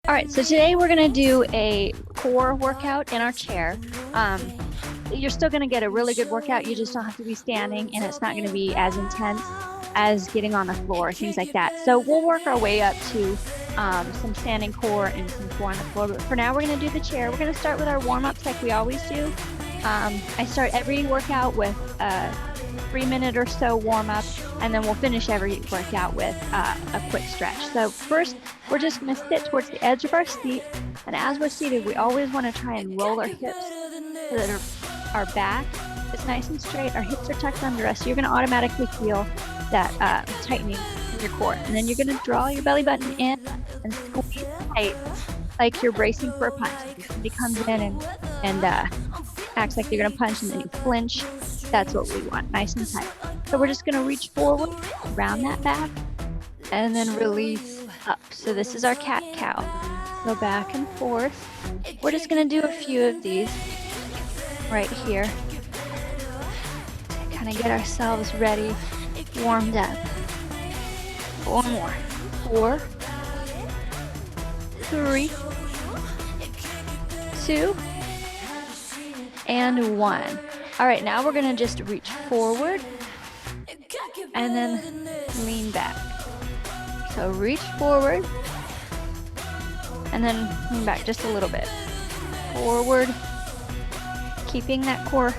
All right, so today we're gonna do a core workout in our chair. You're still gonna get a really good workout. You just don't have to be standing, and it's not gonna be as intense as getting on the floor, things like that. So we'll work our way up to some standing core and some core on the floor. But for now, we're gonna do the chair. We're gonna start with our warm-ups like we always do. I start every workout with a 3-minute or so warm-up, and then we'll finish every workout with a quick stretch. So first, we're just gonna sit towards the edge of our seat, and as we're seated, we always wanna try and roll our hips so that our back is nice and straight, our hips are tucked under us, so you're gonna automatically feel that tightening in your core. And then you're gonna draw your belly button in and squeeze tight like you're bracing for a punch. If somebody comes in and acts like you're gonna punch and then you flinch, that's what we want, nice and tight. So we're just gonna reach forward, round that back, and then release up. So this is our cat-cow. So back and forth. We're just gonna do a few of these right here to kind of get ourselves ready, warmed up. 4 more. 4, 3, 2, and 1. All right, now we're gonna just reach forward and then lean back. So reach forward and then lean back just a little bit. Forward, keeping that core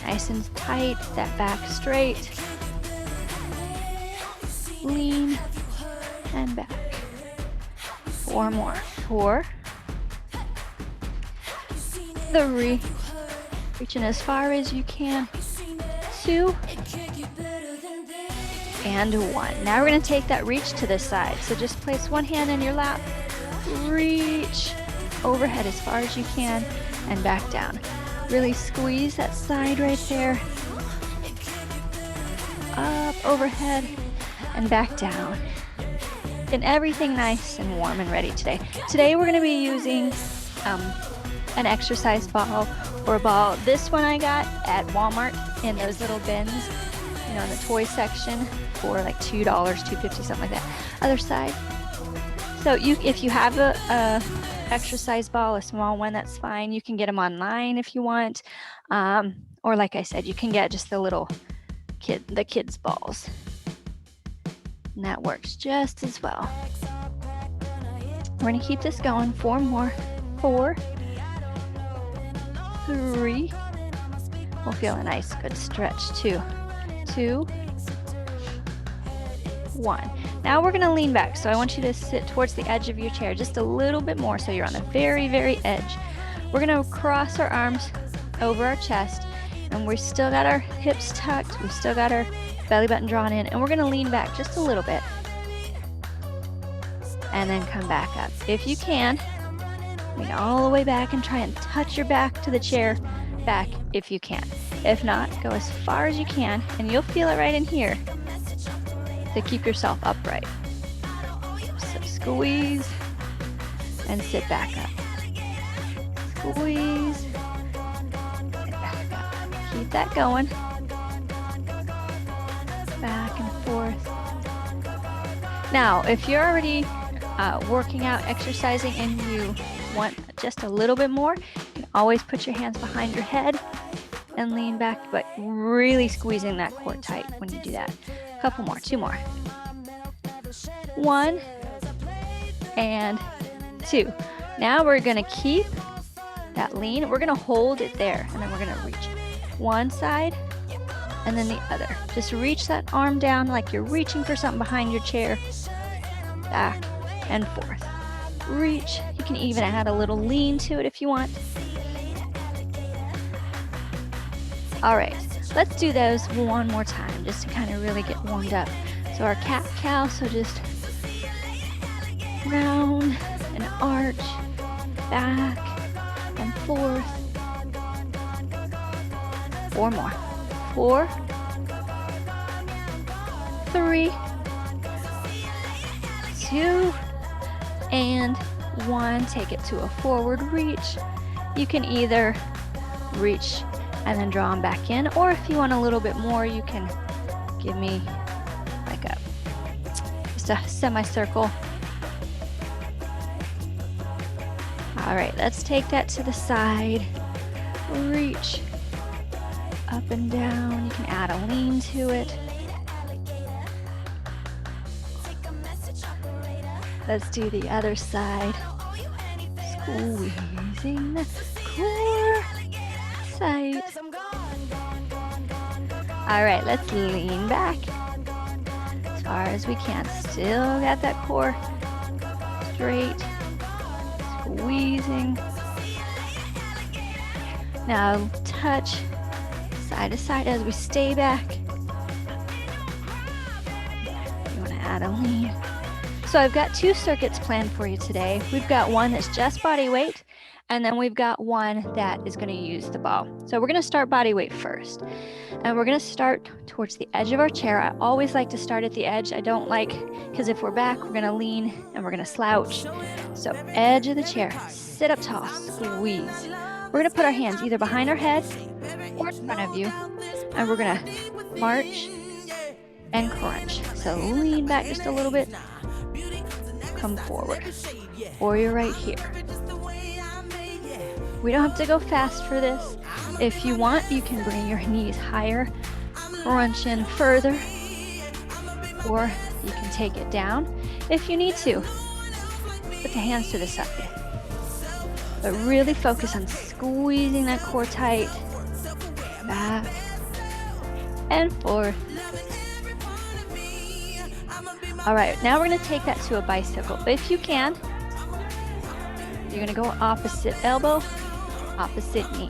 nice and tight, that back straight. Lean and back. 4 more. 4, 3, reaching as far as you can. 2, and 1. Now we're going to take that reach to the side. So just place one hand in your lap, reach overhead as far as you can, and back down. Really squeeze that side right there. Up, overhead, and back down. And everything nice and warm and ready today. Today we're going to be using an exercise ball or a ball. This one I got at Walmart in those little bins, you know, in the toy section for like $2, $2.50, something like that. Other side. So if you have a exercise ball, a small one, that's fine. You can get them online if you want. Or like I said, you can get just the kids balls. And that works just as well. We're gonna keep this going. 4 more. 4, 3. We'll feel a nice good stretch too. 2, 1. Now we're gonna lean back. So I want you to sit towards the edge of your chair just a little bit more so you're on the very, very edge. We're gonna cross our arms over our chest, and we still got our hips tucked. We still got our belly button drawn in, and we're gonna lean back just a little bit. And then come back up. If you can, lean all the way back and try and touch your back to the chair back if you can. If not, go as far as you can, and you'll feel it right in here to keep yourself upright. So squeeze and sit back up. Squeeze and back up. Keep that going. Back and forth. Now, if you're already working out, exercising, and you want just a little bit more, you can always put your hands behind your head and lean back, but really squeezing that core tight when you do that. A couple more, 2 more. 1 and 2. Now we're gonna keep that lean. We're gonna hold it there, and then we're gonna reach one side and then the other. Just reach that arm down like you're reaching for something behind your chair. Back and forth. Reach. You can even add a little lean to it if you want. All right, let's do those one more time just to kind of really get warmed up. So our cat-cow, so just round and arch, back and forth. 4 more. 4, 3, 2, and 1. Take it to a forward reach. You can either reach and then draw them back in, or if you want a little bit more, you can give me like just a semicircle All right, let's take that to the side. Reach up and down. You can add a lean to it. Let's do the other side. Squeezing the core tight. All right, let's lean back as far as we can. Still got that core straight. Squeezing. Now touch side to side as we stay back. You want to add a lean. So I've got 2 circuits planned for you today. We've got one that's just body weight, and then we've got one that is going to use the ball. So we're going to start body weight first. And we're going to start towards the edge of our chair. I always like to start at the edge. I don't like, because if we're back, we're going to lean and we're going to slouch. So edge of the chair, sit up tall, squeeze. We're going to put our hands either behind our head or in front of you, and we're going to march and crunch. So lean back just a little bit, come forward, or you're right here. We don't have to go fast for this. If you want, you can bring your knees higher, crunch in further, or you can take it down if you need to. Put the hands to the side. But really focus on squeezing that core tight, back and forth. All right, now we're going to take that to a bicycle. But if you can, you're going to go opposite elbow, opposite knee,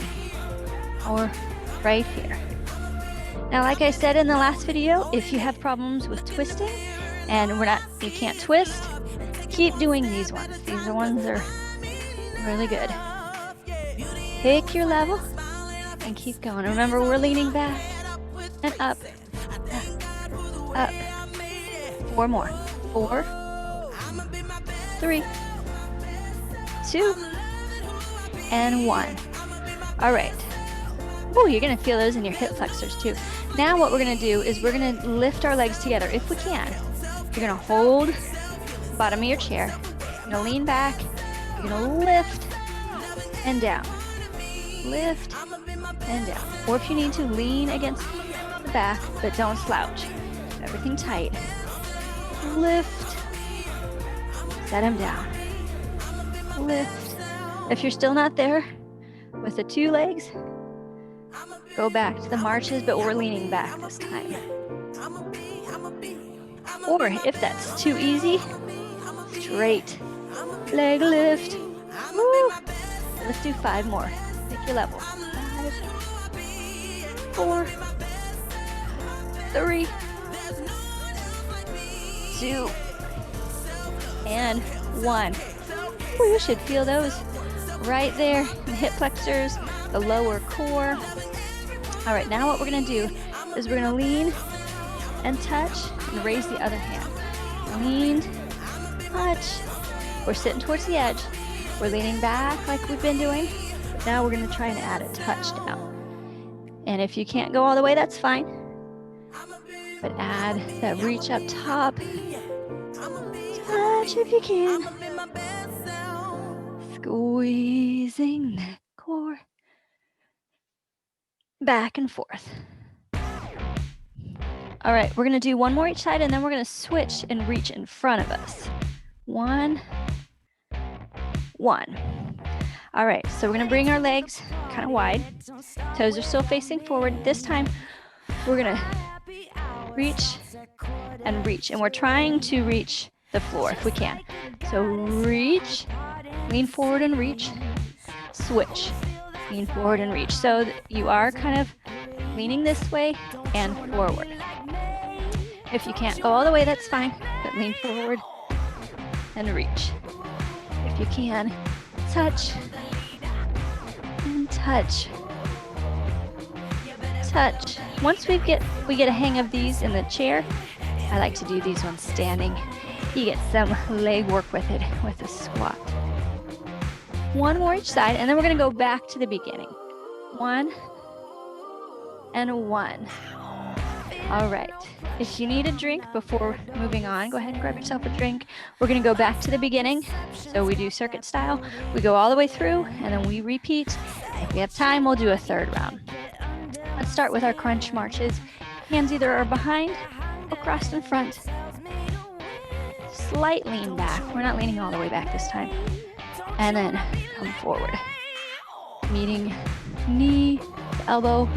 or right here. Now, like I said in the last video, if you have problems with twisting and you can't twist, keep doing these ones. These ones are really good. Pick your level and keep going. Remember, we're leaning back and up, up. 4 more. 4, 3, 2, and 1. All right. Oh, you're going to feel those in your hip flexors too. Now what we're going to do is we're going to lift our legs together if we can. You're going to hold the bottom of your chair. You're going to lean back. You're going to lift and down. Lift and down. Or if you need to, lean against the back, but don't slouch. Everything tight. Lift. Set them down. Lift. If you're still not there with the 2 legs, go back to the marches, but we're leaning back this time. Or if that's too easy, straight leg lift. Woo. Let's do 5 more. Pick your level. 5, 4, 3, 2, and 1. Ooh, you should feel those right there in the hip flexors, the lower core. All right, now what we're going to do is we're going to lean and touch and raise the other hand. Lean, touch. We're sitting towards the edge. We're leaning back like we've been doing. But now we're going to try and add a touch down. And if you can't go all the way, that's fine. But add that reach up top. Touch if you can. Squeezing that core. Back and forth. All right, we're going to do 1 more each side, and then we're going to switch and reach in front of us. 1, 1. All right, so we're going to bring our legs kind of wide. Toes are still facing forward. This time, we're going to reach and reach, and we're trying to reach the floor if we can. So reach, lean forward and reach, switch, lean forward and reach. So you are kind of leaning this way and forward. If you can't go all the way, that's fine, but lean forward and reach. If you can, touch and touch. Touch. Once we get a hang of these in the chair, I like to do these ones standing. You get some leg work with it with a squat. 1 more each side, and then we're going to go back to the beginning. 1 and 1. All right. If you need a drink before moving on, go ahead and grab yourself a drink. We're going to go back to the beginning. So we do circuit style. We go all the way through, and then we repeat. If we have time, we'll do a third round. Let's start with our crunch marches. Hands either are behind or crossed in front. Slight lean back. We're not leaning all the way back this time. And then come forward. Meeting knee, elbow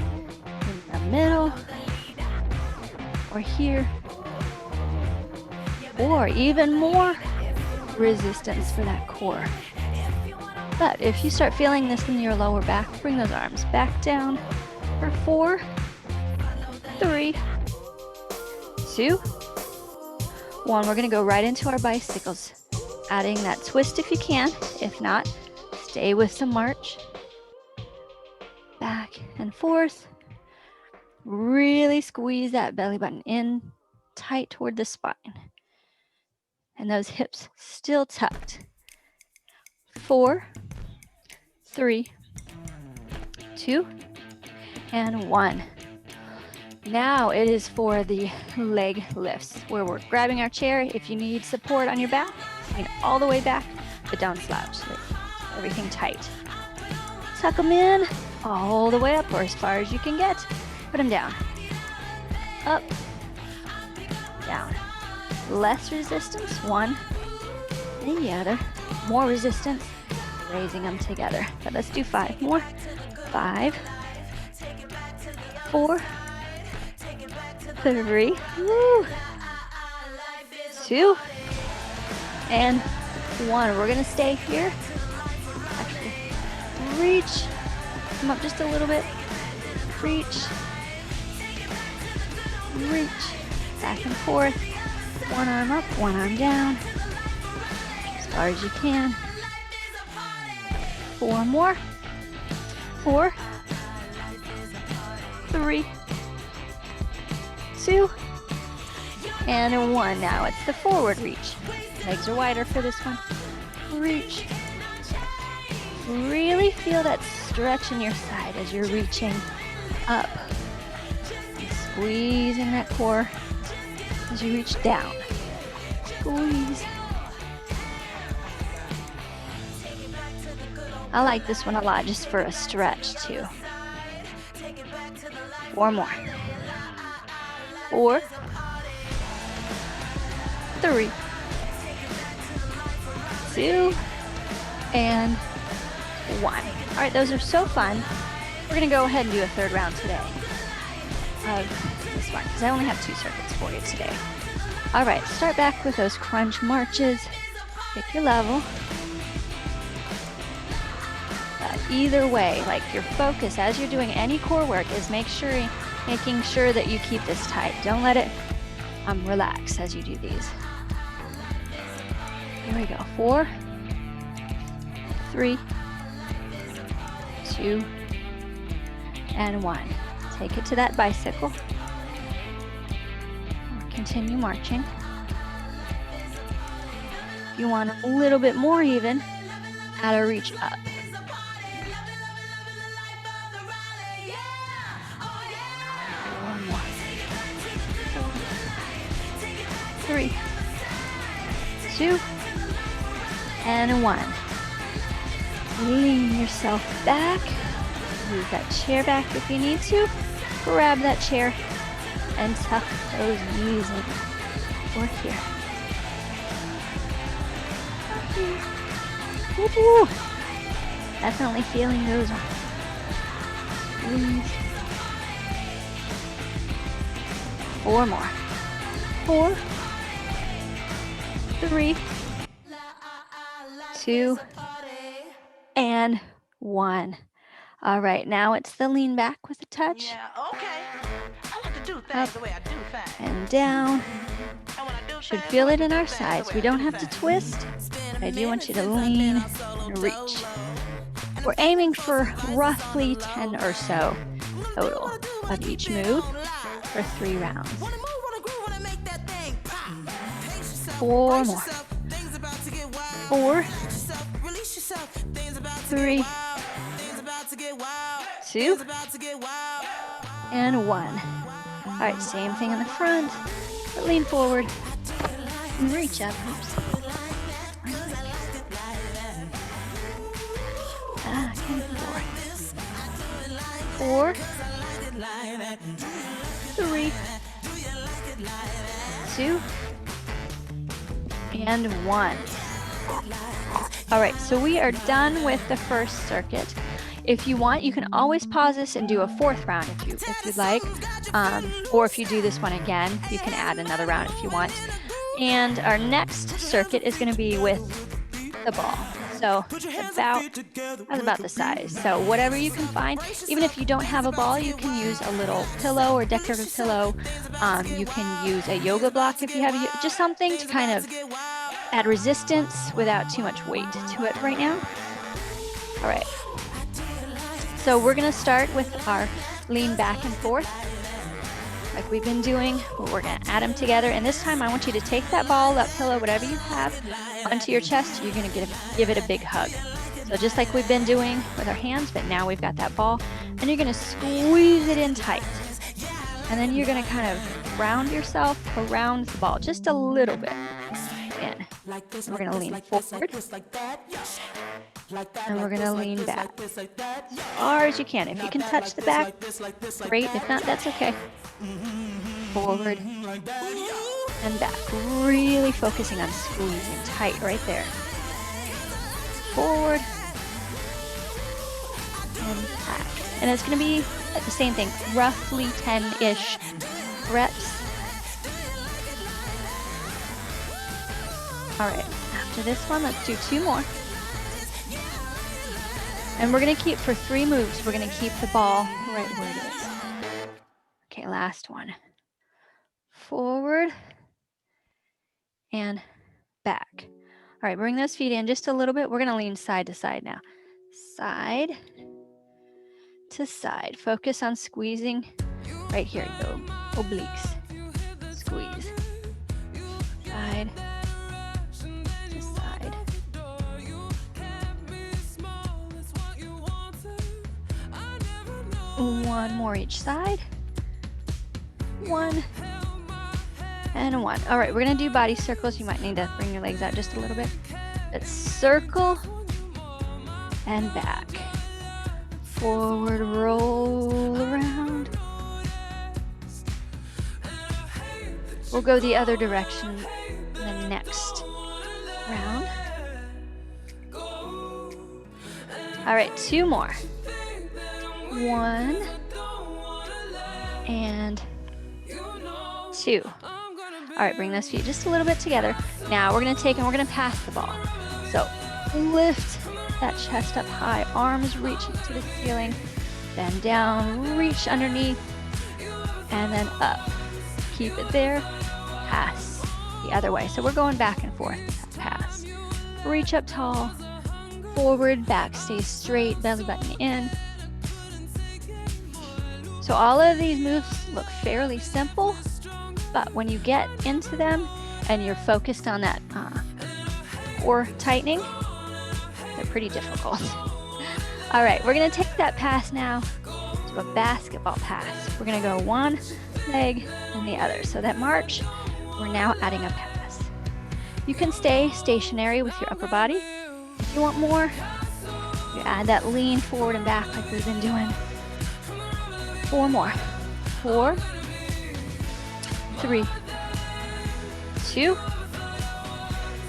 in the middle, or here, or even more resistance for that core. But if you start feeling this in your lower back, bring those arms back down for 4, 3, 2, 1. We're going to go right into our bicycles, adding that twist if you can. If not, stay with some march. Back and forth. Really squeeze that belly button in tight toward the spine. And those hips still tucked. 4, 3, 2, and 1. Now it is for the leg lifts where we're grabbing our chair. If you need support on your back, lean all the way back, but don't slouch. Everything tight. Tuck them in all the way up or as far as you can get. Put them down. Up. Down. Less resistance. 1 and the other. More resistance. Raising them together. But let's do 5 more. 5, 4, 3, 2, and 1. We're gonna stay here. Actually, reach. Come up just a little bit. Reach. Reach. Back and forth. One arm up, one arm down. As far as you can. 4 more. 4, 3, 2, and 1. Now it's the forward reach. Legs are wider for this one. Reach. Really feel that stretch in your side as you're reaching up. Squeezing that core as you reach down. Squeeze. I like this one a lot just for a stretch too. 4 more. 4, 3, 2, and 1. All right, those are so fun. We're gonna go ahead and do a third round today of this one because I only have 2 circuits for you today. All right, start back with those crunch marches. Pick your level. Either way, like your focus as you're doing any core work is making sure that you keep this tight. Don't let it relax as you do these. Here we go. 4, 3, 2, and 1. Take it to that bicycle. Continue marching. If you want a little bit more even, add a reach up. 3, 2, and 1. Lean yourself back. Move that chair back if you need to. Grab that chair and tuck those knees in. Or here. Woo-hoo. Definitely feeling those. Squeeze. 4 more. 4, 3, 2, and 1. All right, now it's the lean back with a touch. Yeah, okay. I like to do things the way I do things. And down. Should feel it in our sides. We don't have to twist. I do want you to lean and reach. We're aiming for roughly 10 or so total of each move for 3 rounds. 4 more. 4, 3, 2, and 1. right, same thing in the front, but lean forward and reach up. Oops. Okay, 4, 3, 2, and 1. All right, so we are done with the first circuit. If you want, you can always pause this and do a 4th round if you'd like. Or if you do this one again, you can add another round if you want. And our next circuit is going to be with the ball. So that's about the size. So whatever you can find, even if you don't have a ball, you can use a little pillow or decorative pillow. You can use a yoga block if you have just something to kind of add resistance without too much weight to it right now. All right. So we're going to start with our lean back and forth like we've been doing. We're going to add them together. And this time I want you to take that ball, that pillow, whatever you have, onto your chest. You're going to give it a big hug. So just like we've been doing with our hands, but now we've got that ball. And you're going to squeeze it in tight. And then you're going to kind of round yourself around the ball just a little bit. In. We're going to lean forward. And we're going to lean back as far as you can. If you can touch the back, great. If not, that's okay. Forward and back. Really focusing on squeezing tight right there. Forward and back. And it's going to be the same thing, roughly 10-ish reps. All right, after this one, let's do 2 more. And we're going to keep, for 3 moves, we're going to keep the ball right where it is. Okay, last one. Forward and back. All right, bring those feet in just a little bit. We're going to lean side to side now. Side to side. Focus on squeezing right here. Go obliques. Squeeze. Side to side. One more each side. 1 and 1. All right, we're going to do body circles. You might need to bring your legs out just a little bit. Let's circle and back. Forward, roll around. We'll go the other direction the next round. All right, 2 more. 1 and 2. All right, bring those feet just a little bit together. Now we're going to take and we're going to pass the ball. So lift that chest up high, arms reaching to the ceiling, bend down, reach underneath, and then up. Keep it there, pass the other way. So we're going back and forth, pass. Reach up tall, forward, back, stay straight, belly button in. So all of these moves look fairly simple, but when you get into them and you're focused on that core tightening, they're pretty difficult. All right, we're going to take that pass now to a basketball pass. We're going to go one leg and the other. So that march, we're now adding a pass. You can stay stationary with your upper body. If you want more, you add that lean forward and back like we've been doing. 4 more. 4, 3, 2,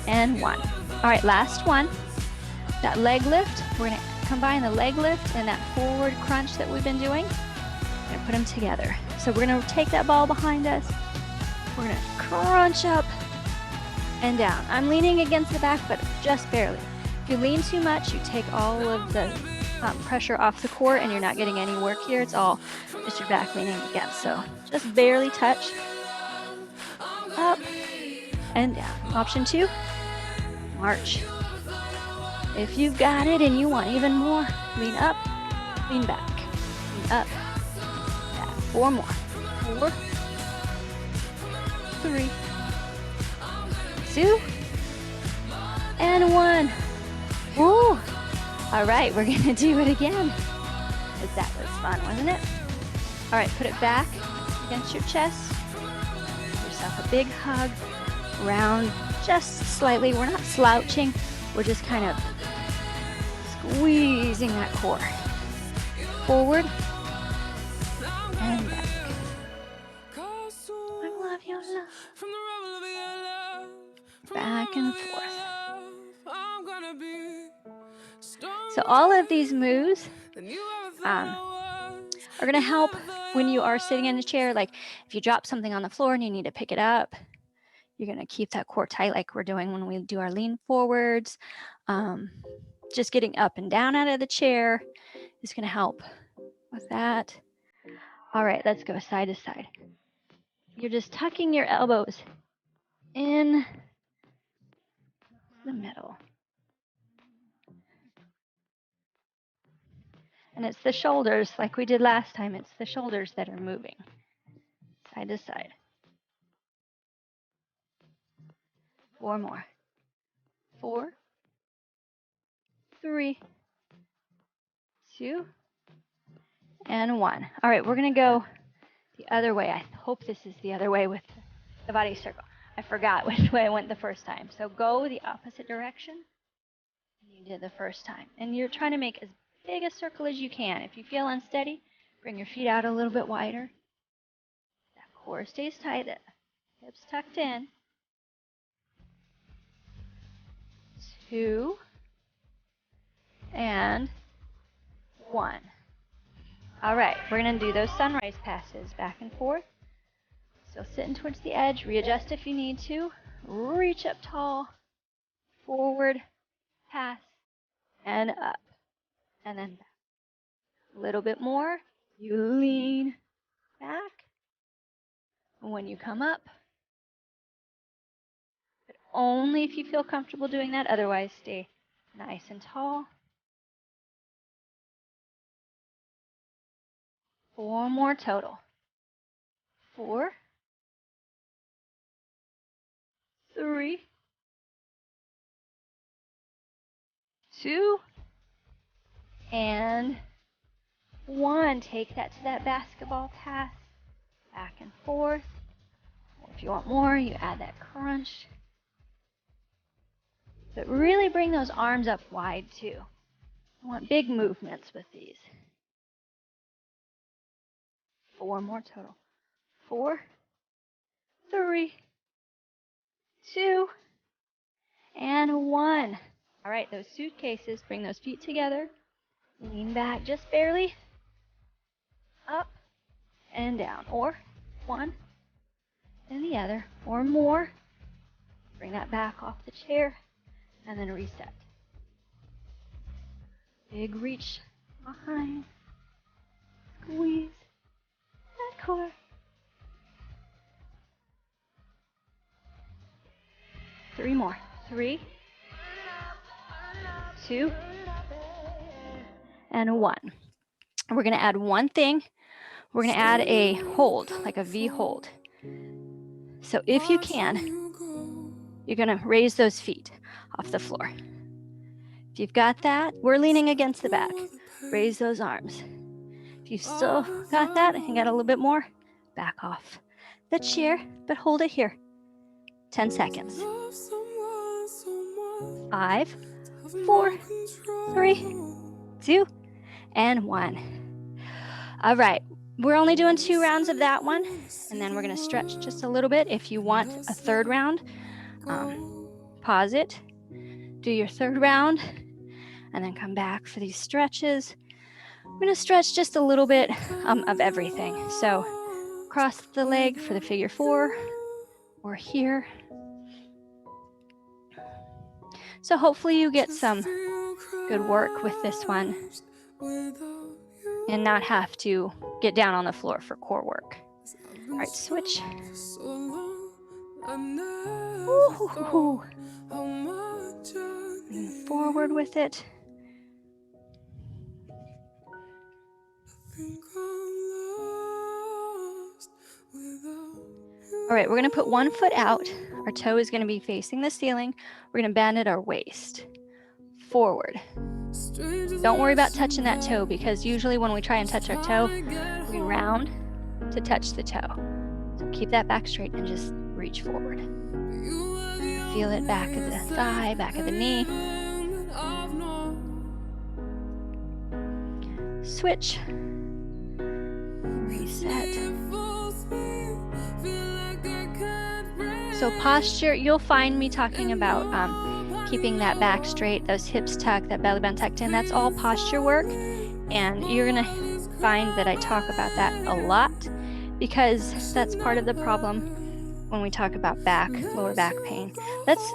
and 1. All right, last one. That leg lift, we're going to combine the leg lift and that forward crunch that we've been doing. We're going to put them together. So we're going to take that ball behind us. We're going to crunch up and down. I'm leaning against the back, but just barely. If you lean too much, you take all of the pressure off the core and you're not getting any work here. It's all just your back leaning against. So just barely touch. Up and down. Option 2, march. If you've got it and you want even more, lean up, lean back, lean up, back. 4 more. 4, 3, 2, and 1. Woo! All right, we're gonna do it again. That was fun, wasn't it? All right, put it back against your chest. Give yourself a big hug. Round just slightly. We're not slouching. We're just kind of squeezing that core. Forward and back. I love your love. Back and forth. So all of these moves are going to help when you are sitting in a chair. Like if you drop something on the floor and you need to pick it up, you're going to keep that core tight like we're doing when we do our lean forwards. Just getting up and down out of the chair is going to help with that. All right, let's go side to side. You're just tucking your elbows in the middle. And it's the shoulders, like we did last time, it's the shoulders that are moving side to side. 4 more. 4, 3, 2, and 1. All right, we're going to go the other way. I hope this is the other way with the body circle. I forgot which way I went the first time. So go the opposite direction you did the first time. And you're trying to make as big a circle as you can. If you feel unsteady, bring your feet out a little bit wider. That core stays tight, the hips tucked in. 2 and 1. All right, we're going to do those sunrise passes back and forth. So sitting towards the edge, readjust if you need to. Reach up tall, forward, pass, and up, and then back. A little bit more. You lean back. When you come up, but only if you feel comfortable doing that. Otherwise, stay nice and tall. 4 more total. 4, 3, 2, and 1. Take that to that basketball pass. Back and forth. Or if you want more, you add that crunch. But really bring those arms up wide too. I want big movements with these. 4 more total. 4, 3, 2, and 1. All right, those suitcases, bring those feet together. Lean back just barely. Up and down. Or 1 and the other. Or more. Bring that back off the chair. And then reset. Big reach behind. Squeeze that core. 3 more. 3, 2, and 1. We're going to add one thing. We're going to add a hold, like a V hold. So if you can, you're going to raise those feet off the floor. If you've got that, we're leaning against the back. Raise those arms. If you've still got that and got a little bit more, back off the chair, but hold it here. 10 seconds. 5, 4, 3, 2, and 1. All right, we're only doing 2 rounds of that one, and then we're going to stretch just a little bit. If you want a third round, pause it, do your third round, and then come back for these stretches. We're going to stretch just a little bit of everything. So cross the leg for the figure 4, or here. So hopefully you get some good work with this one and not have to get down on the floor for core work. All right, switch. Ooh. Move forward with it. All right, we're going to put one foot out. Our toe is going to be facing the ceiling. We're going to bend at our waist. Forward. Don't worry about touching that toe, because usually when we try and touch our toe, we round to touch the toe. So keep that back straight and just reach forward. Feel it back of the thigh, back of the knee. Switch. Reset. So posture, you'll find me talking about keeping that back straight, those hips tucked, that belly button tucked in. That's all posture work. And you're gonna find that I talk about that a lot because that's part of the problem when we talk about lower back pain. Let's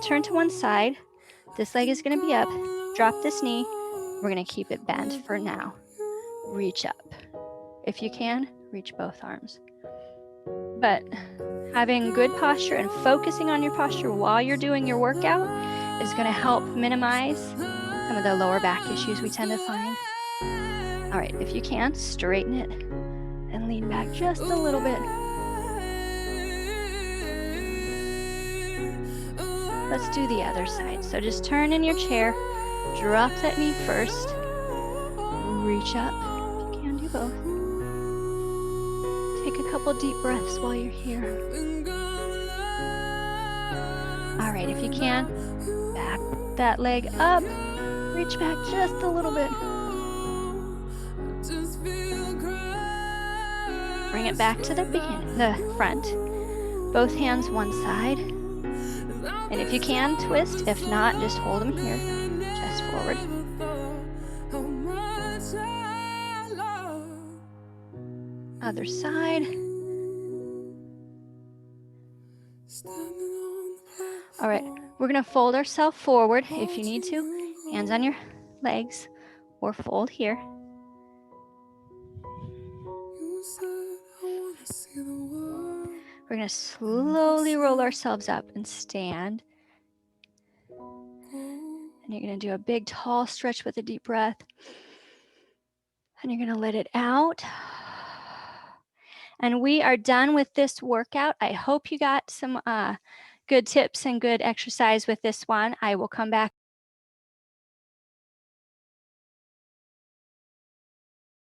turn to one side. This leg is gonna be up. Drop this knee. We're gonna keep it bent for now. Reach up. If you can, reach both arms. But having good posture and focusing on your posture while you're doing your workout is gonna help minimize some of the lower back issues we tend to find. All right, if you can, straighten it and lean back just a little bit. Let's do the other side. So just turn in your chair, drop that knee first, reach up. If you can, do both. Take a couple deep breaths while you're here. All right, if you can, back that leg up, reach back just a little bit. Bring it back to the front. Both hands one side. And if you can, twist. If not, just hold them here. Chest forward. Other side. All right, we're gonna fold ourselves forward if you need to. Hands on your legs or fold here. We're gonna slowly roll ourselves up and stand. And you're gonna do a big, tall stretch with a deep breath. And you're gonna let it out. And we are done with this workout. I hope you got some good tips and good exercise with this one. I will come back